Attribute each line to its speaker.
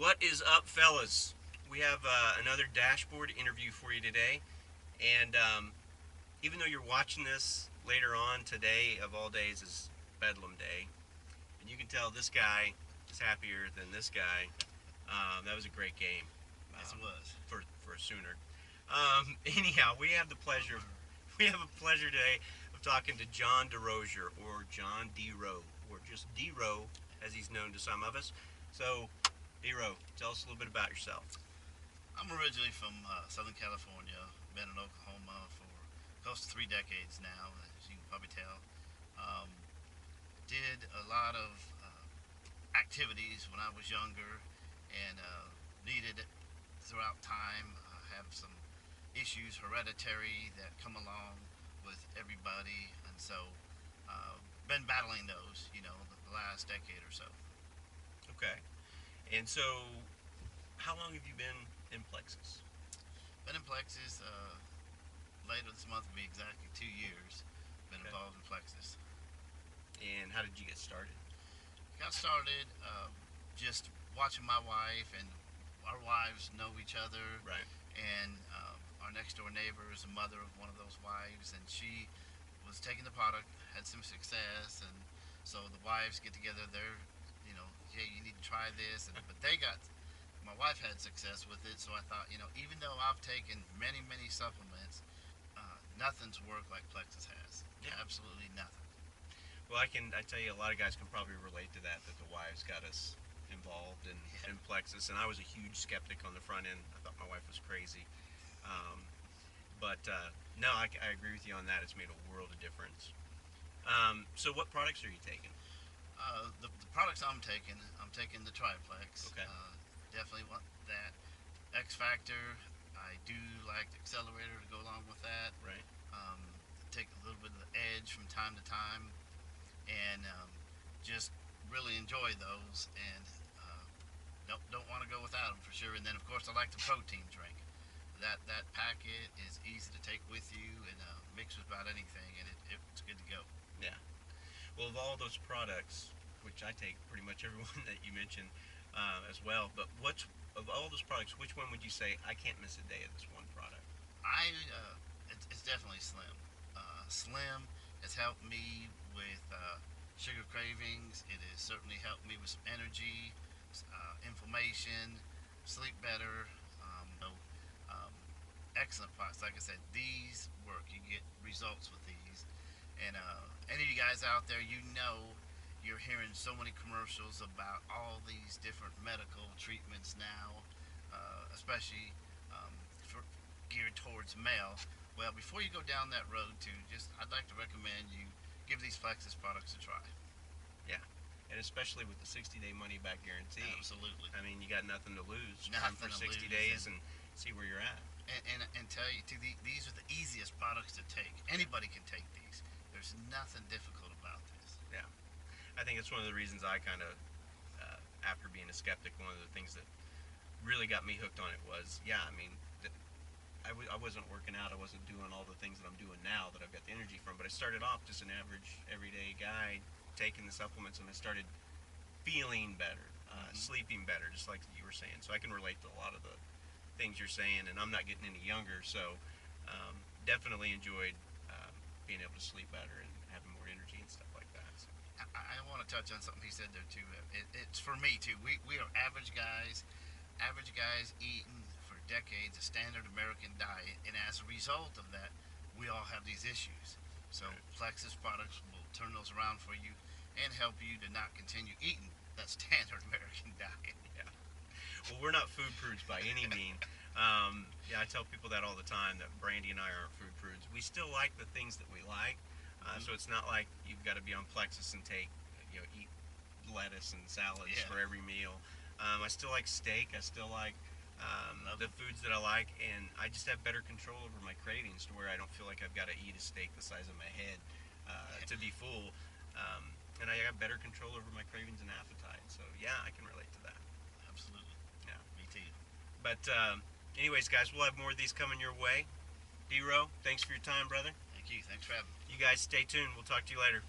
Speaker 1: What is up, fellas? We have another dashboard interview for you today, and even though you're watching this later on, today of all days is Bedlam Day, and you can tell this guy is happier than this guy. That was a great game.
Speaker 2: Yes, it was.
Speaker 1: For a Sooner. Anyhow, we have a pleasure today of talking to John DeRosier, or John D-Row, or just D-Row as he's known to some of us. So, D-Row, tell us a little bit about yourself.
Speaker 2: I'm originally from Southern California. Been in Oklahoma for close to 3 decades now, as you can probably tell. Um, did a lot of activities when I was younger, and needed it throughout time. I have some issues, hereditary, that come along with everybody, and so been battling those, the last decade or so.
Speaker 1: Okay. And so, how long have you been in Plexus?
Speaker 2: Been in Plexus. Later this month will be exactly 2 years. Been
Speaker 1: Okay.
Speaker 2: involved in Plexus.
Speaker 1: And how did you get started?
Speaker 2: Got started just watching my wife, and our wives know each other.
Speaker 1: Right.
Speaker 2: And our next door neighbor is a mother of one of those wives, and she was taking the product, had some success, and so the wives get together. Hey, you need to try this, but my wife had success with it, so I thought, even though I've taken many, many supplements, nothing's worked like Plexus has.
Speaker 1: Yeah.
Speaker 2: Absolutely nothing.
Speaker 1: Well, I tell you, a lot of guys can probably relate to that the wives got us involved in Plexus, and I was a huge skeptic on the front end. I thought my wife was crazy. Um, but no, I agree with you on that. It's made a world of difference. So what products are you taking?
Speaker 2: The products I'm taking the Triplex.
Speaker 1: Okay.
Speaker 2: Definitely want that. X Factor, I do like the accelerator to go along with that.
Speaker 1: Right.
Speaker 2: Um, Take a little bit of the edge from time to time, and just really enjoy those. And don't want to go without them for sure. And then of course I like the protein drink. That packet is easy to take with you, and mix with about anything, and it's good to go.
Speaker 1: Yeah. Well, of all those products, which I take pretty much every one that you mentioned as well, but of all those products, which one would you say I can't miss a day of this one product?
Speaker 2: It's definitely Slim. Slim has helped me with sugar cravings. It has certainly helped me with some energy, inflammation, sleep better. So, um, excellent products. Like I said, these work. You get results with these. And any of you guys out there, you're hearing so many commercials about all these different medical treatments now, especially geared towards male. Well, before you go down that road, I'd like to recommend you give these Plexus products a try.
Speaker 1: Yeah. And especially with the 60-day money-back guarantee.
Speaker 2: Absolutely.
Speaker 1: I mean, you got nothing to lose. Come
Speaker 2: Nothing
Speaker 1: for
Speaker 2: to
Speaker 1: 60
Speaker 2: lose,
Speaker 1: days and see where you're at.
Speaker 2: And tell you, these are the easiest products to take. Anybody can take these. There's nothing difficult about this.
Speaker 1: Yeah. I think it's one of the reasons I kind of, after being a skeptic, one of the things that really got me hooked on it was, I mean, I wasn't working out. I wasn't doing all the things that I'm doing now that I've got the energy from. But I started off just an average, everyday guy taking the supplements, and I started feeling better, sleeping better, just like you were saying. So I can relate to a lot of the things you're saying, and I'm not getting any younger, so definitely enjoyed being able to sleep better and having more energy and stuff like that. So.
Speaker 2: I want to touch on something he said there too. It's for me too. We are average guys eating for decades a standard American diet, and as a result of that, we all have these issues. So Plexus products will turn those around for you and help you to not continue eating that standard American diet.
Speaker 1: Yeah. Well, we're not food prudes by any means. I tell people that all the time, that Brandy and I aren't food prudes. We still like the things that we like, so it's not like you've got to be on Plexus and eat lettuce and salads for every meal. I still like steak. I still like the foods that I like, and I just have better control over my cravings to where I don't feel like I've got to eat a steak the size of my head to be full. And I have better control over my cravings and appetite. So I can relate to that.
Speaker 2: Absolutely.
Speaker 1: Yeah.
Speaker 2: Me too.
Speaker 1: But anyways, guys, we'll have more of these coming your way. D-Row, thanks for your time, brother.
Speaker 2: Thank you. Thanks for having me.
Speaker 1: You guys stay tuned. We'll talk to you later.